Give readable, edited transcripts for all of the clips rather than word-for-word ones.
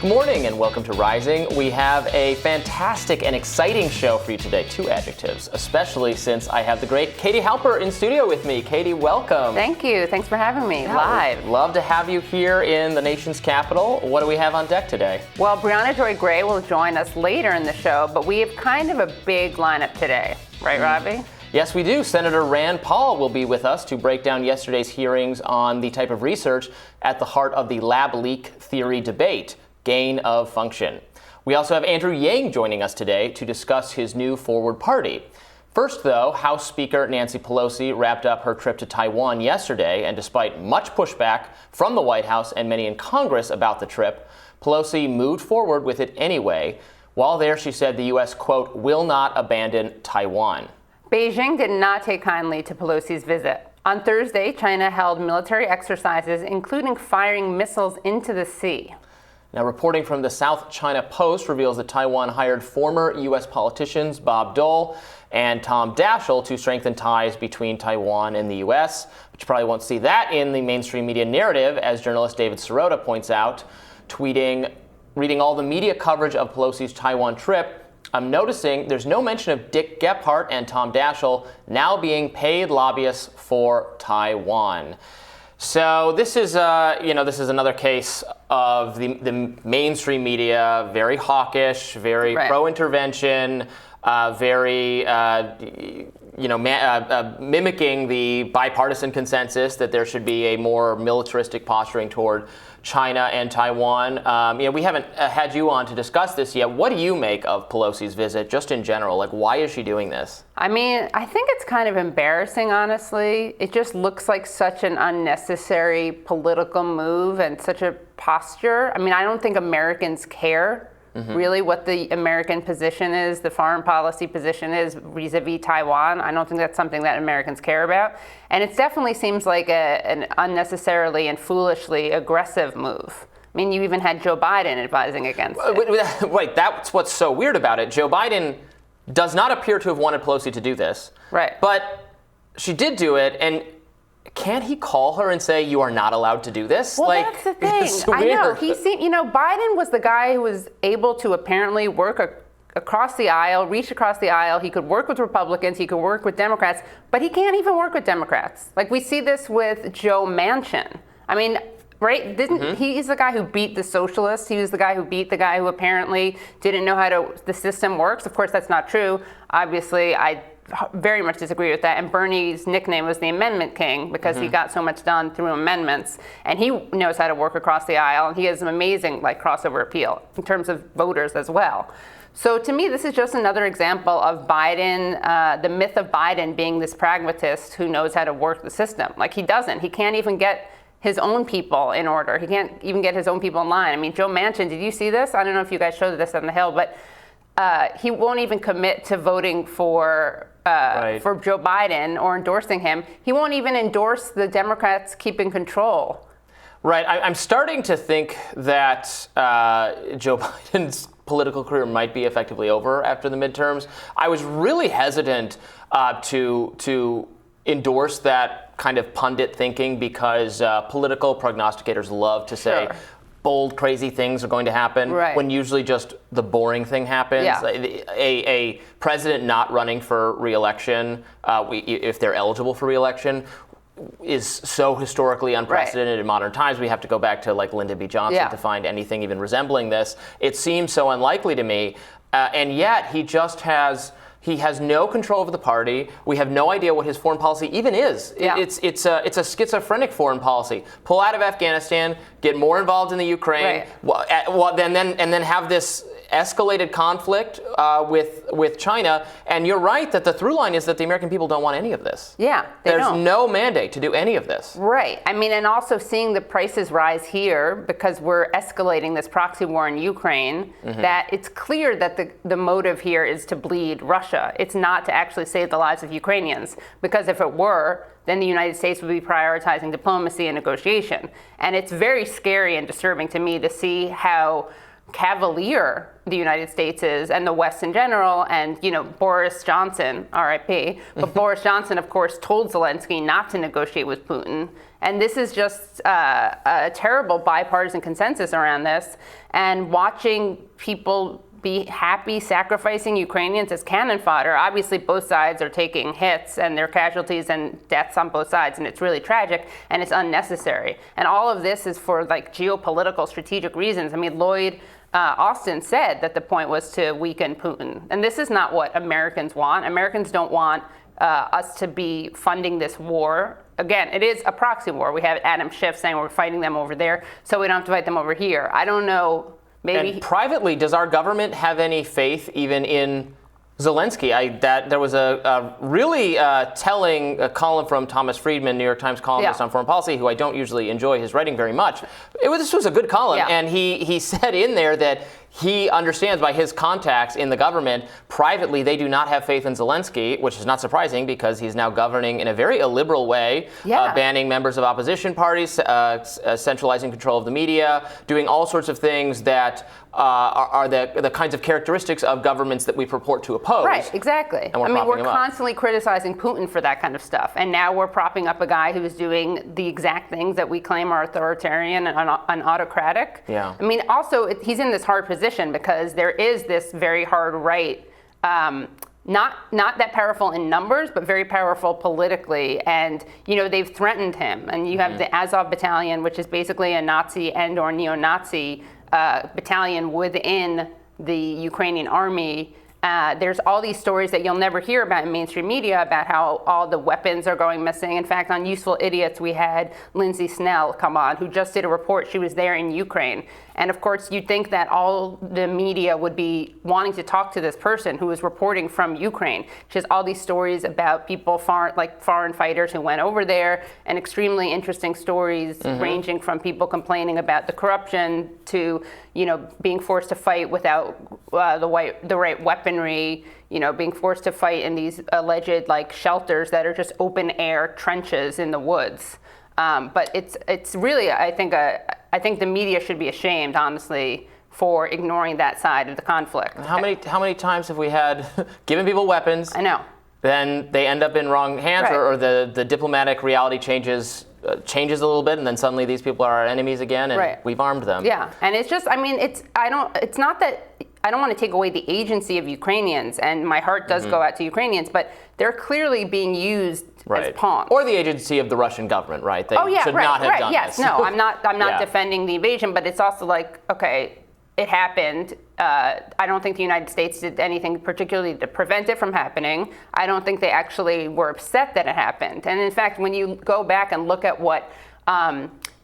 Good morning and welcome to Rising. We have a fantastic and exciting show for you today. 2 adjectives, especially since I have the great Katie Halper in studio with me. Katie, welcome. Thank you. Thanks for having me live. Love to have you here in the nation's capital. What do we have on deck today? Well, Brianna Joy Gray will join us later in the show, but we have kind of a big lineup today. Right, Robbie? Yes, we do. Senator Rand Paul will be with us to break down yesterday's hearings on the type of research at the heart of the lab leak theory debate. Gain of function. We also have Andrew Yang joining us today to discuss his new Forward Party. First, though, House Speaker Nancy Pelosi wrapped up her trip to Taiwan yesterday, and despite much pushback from the White House and many in Congress about the trip, Pelosi moved forward with it anyway. While there, she said the U.S., quote, will not abandon Taiwan. Beijing did not take kindly to Pelosi's visit. On Thursday, China held military exercises, including firing missiles into the sea. Now, reporting from the South China Post reveals that Taiwan hired former U.S. politicians Bob Dole and Tom Daschle to strengthen ties between Taiwan and the U.S., but you probably won't see that in the mainstream media narrative, as journalist David Sirota points out, tweeting, reading all the media coverage of Pelosi's Taiwan trip, I'm noticing there's no mention of Dick Gephardt and Tom Daschle now being paid lobbyists for Taiwan. So this is another case of the mainstream media, very hawkish, very pro-intervention, very mimicking the bipartisan consensus that there should be a more militaristic posturing toward China and Taiwan. We haven't had you on to discuss this yet. What do you make of Pelosi's visit, just in general? Like, why is she doing this? I mean, I think it's kind of embarrassing, honestly. It just looks like such an unnecessary political move and such a posture. I mean, I don't think Americans care really what the American position is, the foreign policy position is vis-a-vis Taiwan. I don't think that's something that Americans care about. And it definitely seems like an unnecessarily and foolishly aggressive move. I mean, you even had Joe Biden advising against it. Wait, that's what's so weird about it. Joe Biden does not appear to have wanted Pelosi to do this. Right. But she did do it, and can't he call her and say, you are not allowed to do this? Well, that's the thing. I know. Biden was the guy who was able to apparently work across the aisle, reach across the aisle. He could work with Republicans. He could work with Democrats. But he can't even work with Democrats. Like, we see this with Joe Manchin. I mean, right? He's the guy who beat the socialists. He was the guy who beat the guy who apparently didn't know how the system works. Of course, that's not true. Obviously, I very much disagree with that. And Bernie's nickname was the Amendment King because he got so much done through amendments. And he knows how to work across the aisle. And he has an amazing crossover appeal in terms of voters as well. So to me, this is just another example of Biden, the myth of Biden being this pragmatist who knows how to work the system. Like, he doesn't. He can't even get his own people in order. He can't even get his own people in line. I mean, Joe Manchin, did you see this? I don't know if you guys showed this on the Hill, but he won't even commit to voting for Joe Biden or endorsing him. He won't even endorse the Democrats keeping control. Right. I'm starting to think that Joe Biden's political career might be effectively over after the midterms. I was really hesitant to endorse that kind of pundit thinking because political prognosticators love to say bold, crazy things are going to happen when usually just the boring thing happens. Yeah. A president not running for re-election, if they're eligible for re-election, is so historically unprecedented in modern times. We have to go back to Lyndon B. Johnson to find anything even resembling this. It seems so unlikely to me, and yet he has no control over the party. We have no idea what his foreign policy even is. Yeah. It's a schizophrenic foreign policy. Pull out of Afghanistan, get more involved in the Ukraine, and then have this escalated conflict with China. And you're right that the through line is that the American people don't want any of this. Yeah, There's no mandate to do any of this. Right. I mean, and also seeing the prices rise here because we're escalating this proxy war in Ukraine, that it's clear that the motive here is to bleed Russia. It's not to actually save the lives of Ukrainians, because if it were, then the United States would be prioritizing diplomacy and negotiation. And it's very scary and disturbing to me to see how cavalier the United States is, and the West in general, and Boris Johnson, R.I.P. But Boris Johnson, of course, told Zelensky not to negotiate with Putin, And this is just a terrible bipartisan consensus around this. And watching people be happy sacrificing Ukrainians as cannon fodder. Obviously, both sides are taking hits, and there are casualties and deaths on both sides, and it's really tragic, and it's unnecessary. And all of this is for like geopolitical strategic reasons. I mean, Lloyd Austin said that the point was to weaken Putin. And this is not what Americans want. Americans don't want us to be funding this war. Again, it is a proxy war. We have Adam Schiff saying we're fighting them over there, so we don't have to fight them over here. I don't know. Maybe. And privately, does our government have any faith even in Zelensky? There was a really telling column from Thomas Friedman, New York Times columnist on foreign policy, who I don't usually enjoy his writing very much. This was a good column, and he said in there that he understands by his contacts in the government, privately, they do not have faith in Zelensky, which is not surprising because he's now governing in a very illiberal way, banning members of opposition parties, centralizing control of the media, doing all sorts of things that are the kinds of characteristics of governments that we purport to oppose. Right, exactly. And we're constantly criticizing Putin for that kind of stuff. And now we're propping up a guy who's doing the exact things that we claim are authoritarian and autocratic. Yeah. I mean, also, he's in this hard position because there is this very hard right, not that powerful in numbers, but very powerful politically. And, they've threatened him. And you have the Azov Battalion, which is basically a Nazi and or neo-Nazi battalion within the Ukrainian army. There's all these stories that you'll never hear about in mainstream media about how all the weapons are going missing. In fact, on Useful Idiots, we had Lindsay Snell come on, who just did a report. She was there in Ukraine. And of course, you'd think that all the media would be wanting to talk to this person who is reporting from Ukraine. She has all these stories about people, foreign fighters who went over there, and extremely interesting stories ranging from people complaining about the corruption to, being forced to fight without the right weaponry, being forced to fight in these alleged shelters that are just open air trenches in the woods. But it's really, I think the media should be ashamed, honestly, for ignoring that side of the conflict. How many times have we had given people weapons? I know. Then they end up in wrong hands, or the diplomatic reality changes a little bit, and then suddenly these people are our enemies again, and we've armed them. Yeah, and it's just, it's not that I don't want to take away the agency of Ukrainians, and my heart does go out to Ukrainians, but they're clearly being used as pawns. Or the agency of the Russian government, right? They should not have done this. No, I'm not defending the invasion, but it's also okay, it happened. I don't think the United States did anything particularly to prevent it from happening. I don't think they actually were upset that it happened. And in fact, when you go back and look at what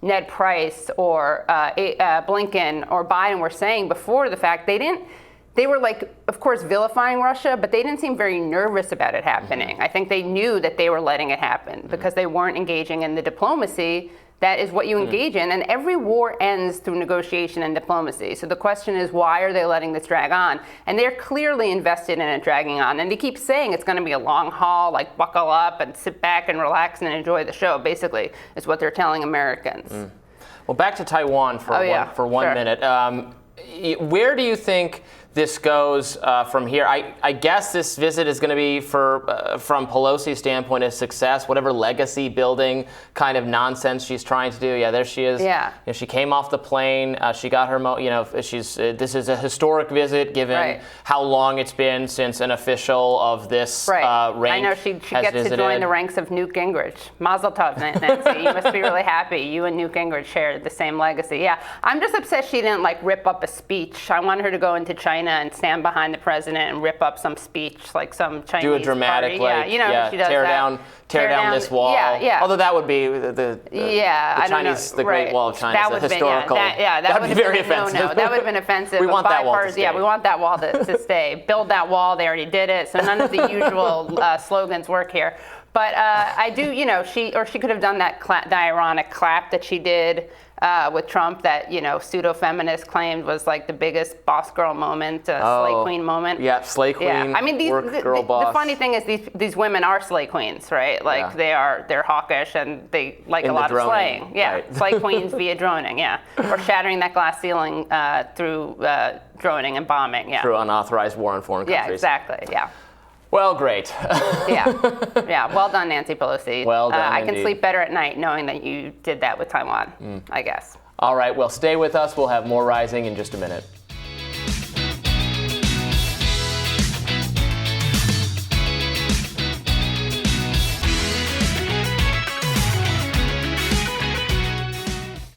Ned Price or Blinken or Biden were saying before the fact, they were of course, vilifying Russia, but they didn't seem very nervous about it happening. I think they knew that they were letting it happen because they weren't engaging in the diplomacy. That is what you engage in, and every war ends through negotiation and diplomacy. So the question is, why are they letting this drag on? And they're clearly invested in it dragging on. And they keep saying it's going to be a long haul, buckle up and sit back and relax and enjoy the show, basically, is what they're telling Americans. Well, back to Taiwan for one minute. Where do you think this goes from here? I guess this visit is going to be, from Pelosi's standpoint, a success, whatever legacy building kind of nonsense she's trying to do. Yeah, there she is. Yeah. She came off the plane. She got her, this is a historic visit given how long it's been since an official of this rank I know she gets to join the ranks of Newt Gingrich. Mazel tov, Nancy. You must be really happy. You and Newt Gingrich shared the same legacy. Yeah, I'm just upset she didn't rip up a speech. I want her to go into China and stand behind the president and rip up some speech, some Chinese do a dramatic party. she does tear down this wall. Yeah. Although that would be the Chinese, the Great Wall of China, the historical. That would be very offensive. No, that would have been offensive. We want that wall to stay. Yeah, we want that wall to stay. Build that wall. They already did it. So none of the usual slogans work here. But I do, she could have done that ironic clap that she did with Trump that, pseudo-feminist claimed was the biggest boss girl moment, slay queen moment. Yeah, slay queen, I mean, the funny thing is these women are slay queens, right? They're hawkish and they like a lot of slaying. Yeah, right. Slay queens via droning, or shattering that glass ceiling through droning and bombing, through unauthorized war in foreign countries. Yeah, exactly, yeah. Well, great. Yeah. Well done, Nancy Pelosi. Well done, I can indeed. sleep better at night knowing that you did that with Taiwan, I guess. All right, well, stay with us. We'll have more Rising in just a minute.